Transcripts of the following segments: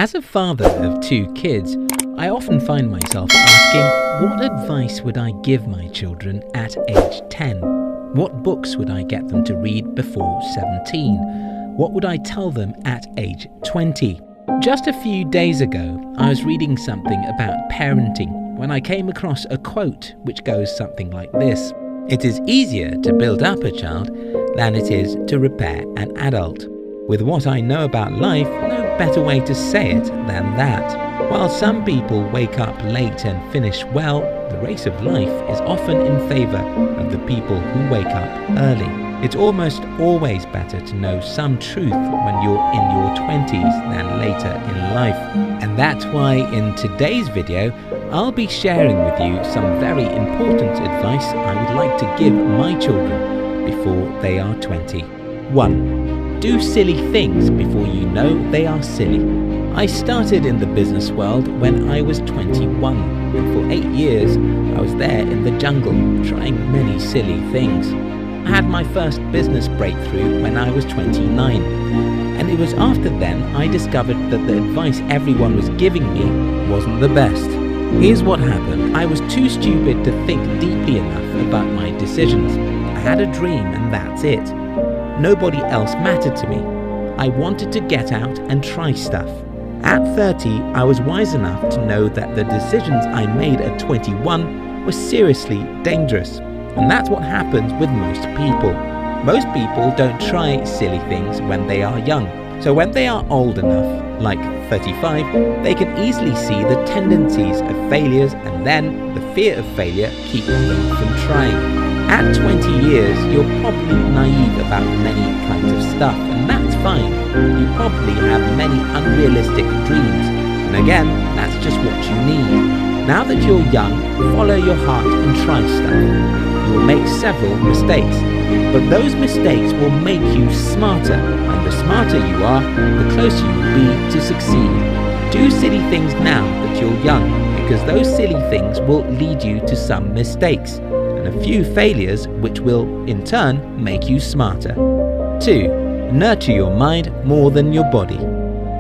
As a father of 2 kids, I often find myself asking, what advice would I give my children at age 10? What books would I get them to read before 17? What would I tell them at age 20? Just a few days ago, I was reading something about parenting when I came across a quote which goes something like this: "It is easier to build up a child than it is to repair an adult." With what I know about life, no better way to say it than that. While some people wake up late and finish well, the race of life is often in favour of the people who wake up early. It's almost always better to know some truth when you're in your 20s than later in life. And that's why in today's video, I'll be sharing with you some very important advice I would like to give my children before they are 20. 1. Do silly things before you know they are silly. I started in the business world when I was 21, and for 8 years I was there in the jungle trying many silly things. I had my first business breakthrough when I was 29, and it was after then I discovered that the advice everyone was giving me wasn't the best. Here's what happened. I was too stupid to think deeply enough about my decisions. I had a dream and that's it. Nobody else mattered to me. I wanted to get out and try stuff. At 30, I was wise enough to know that the decisions I made at 21 were seriously dangerous. And that's what happens with most people. Most people don't try silly things when they are young. So when they are old enough, like 35, they can easily see the tendencies of failures, and then the fear of failure keeps them from trying. At 20 years, you're probably naive about many kinds of stuff, and that's fine. You probably have many unrealistic dreams, and again, that's just what you need. Now that you're young, follow your heart and try stuff. You'll make several mistakes, but those mistakes will make you smarter, and the smarter you are, the closer you will be to succeed. Do silly things now that you're young, because those silly things will lead you to some mistakes and a few failures, which will in turn make you smarter. 2. Nurture your mind more than your body.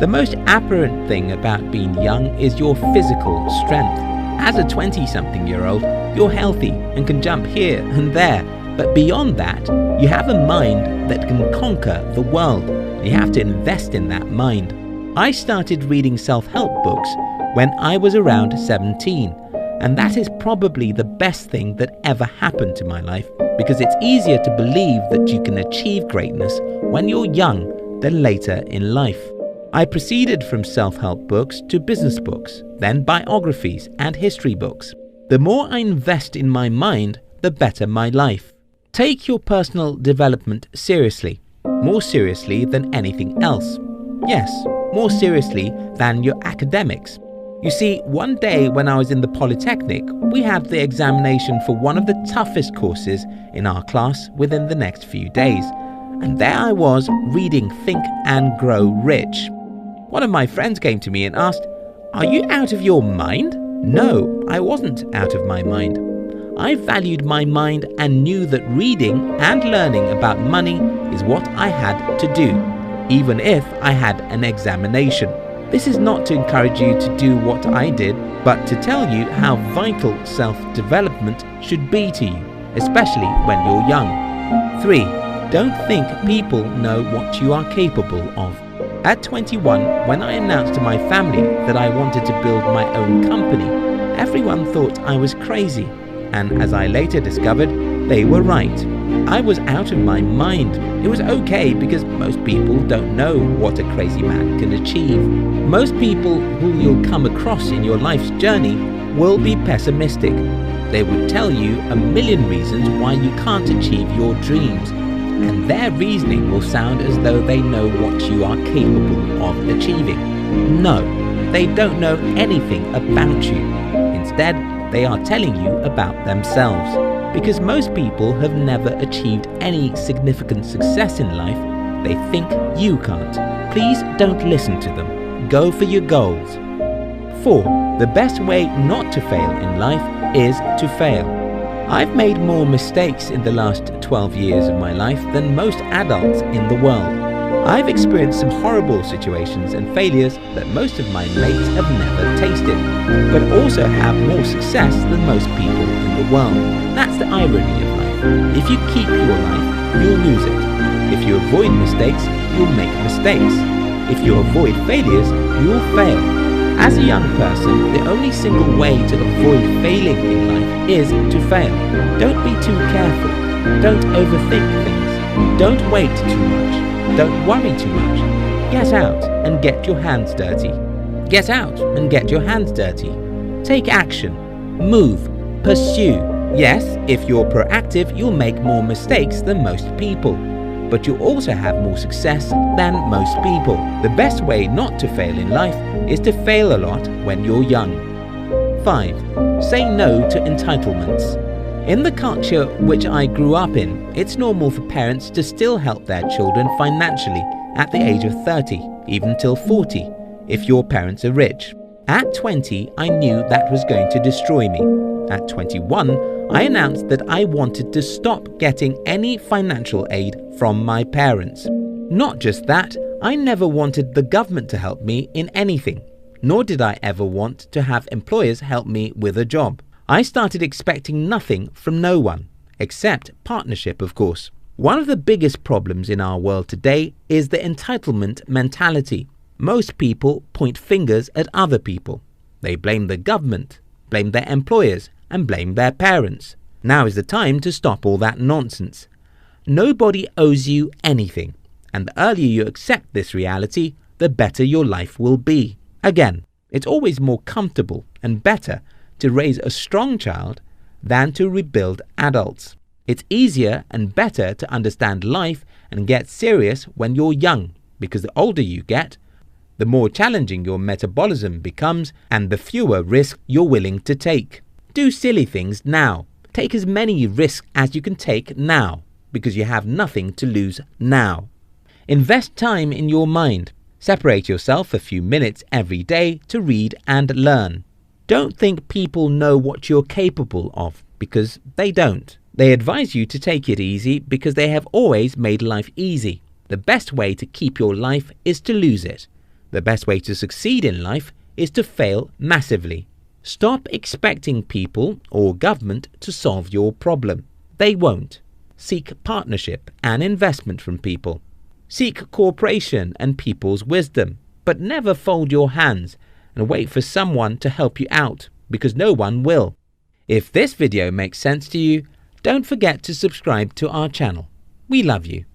The most apparent thing about being young is your physical strength. As a 20-something-year-old, you're healthy and can jump here and there, but beyond that, you have a mind that can conquer the world. You have to invest in that mind. I started reading self-help books when I was around 17. And that is probably the best thing that ever happened to my life, because it's easier to believe that you can achieve greatness when you're young than later in life. I proceeded from self-help books to business books, then biographies and history books. The more I invest in my mind, the better my life. Take your personal development seriously, more seriously than anything else. Yes, more seriously than your academics. You see, one day when I was in the Polytechnic, we had the examination for one of the toughest courses in our class within the next few days. And there I was reading Think and Grow Rich. One of my friends came to me and asked, "Are you out of your mind?" No, I wasn't out of my mind. I valued my mind and knew that reading and learning about money is what I had to do, even if I had an examination. This is not to encourage you to do what I did, but to tell you how vital self-development should be to you, especially when you're young. 3. Don't think people know what you are capable of. At 21, when I announced to my family that I wanted to build my own company, everyone thought I was crazy, and as I later discovered, they were right. I was out of my mind. It was okay because most people don't know what a crazy man can achieve. Most people who you'll come across in your life's journey will be pessimistic. They would tell you a million reasons why you can't achieve your dreams, and their reasoning will sound as though they know what you are capable of achieving. No, they don't know anything about you. Instead, they are telling you about themselves. Because most people have never achieved any significant success in life, they think you can't. Please don't listen to them. Go for your goals. 4. The best way not to fail in life is to fail. I've made more mistakes in the last 12 years of my life than most adults in the world. I've experienced some horrible situations and failures that most of my mates have never tasted, but also have more success than most people in the world. That's the irony of life. If you keep your life, you'll lose it. If you avoid mistakes, you'll make mistakes. If you avoid failures, you'll fail. As a young person, the only single way to avoid failing in life is to fail. Don't be too careful. Don't overthink things. Don't wait too much. Don't worry too much. Get out and get your hands dirty. Get out and get your hands dirty. Take action. Move. Pursue. Yes, if you're proactive, you'll make more mistakes than most people. But you'll also have more success than most people. The best way not to fail in life is to fail a lot when you're young. 5. Say no to entitlements. In the culture which I grew up in, it's normal for parents to still help their children financially at the age of 30, even till 40, if your parents are rich. At 20, I knew that was going to destroy me. At 21, I announced that I wanted to stop getting any financial aid from my parents. Not just that, I never wanted the government to help me in anything, nor did I ever want to have employers help me with a job. I started expecting nothing from no one, except partnership, of course. One of the biggest problems in our world today is the entitlement mentality. Most people point fingers at other people. They blame the government, blame their employers, and blame their parents. Now is the time to stop all that nonsense. Nobody owes you anything, and the earlier you accept this reality, the better your life will be. Again, it's always more comfortable and better to raise a strong child than to rebuild adults. It's easier and better to understand life and get serious when you're young, because the older you get, the more challenging your metabolism becomes and the fewer risks you're willing to take. Do silly things now. Take as many risks as you can take now, because you have nothing to lose now. Invest time in your mind. Separate yourself a few minutes every day to read and learn. Don't think people know what you're capable of, because they don't. They advise you to take it easy because they have always made life easy. The best way to keep your life is to lose it. The best way to succeed in life is to fail massively. Stop expecting people or government to solve your problem. They won't. Seek partnership and investment from people. Seek cooperation and people's wisdom, but never fold your hands and wait for someone to help you out, because no one will. If this video makes sense to you, don't forget to subscribe to our channel. We love you.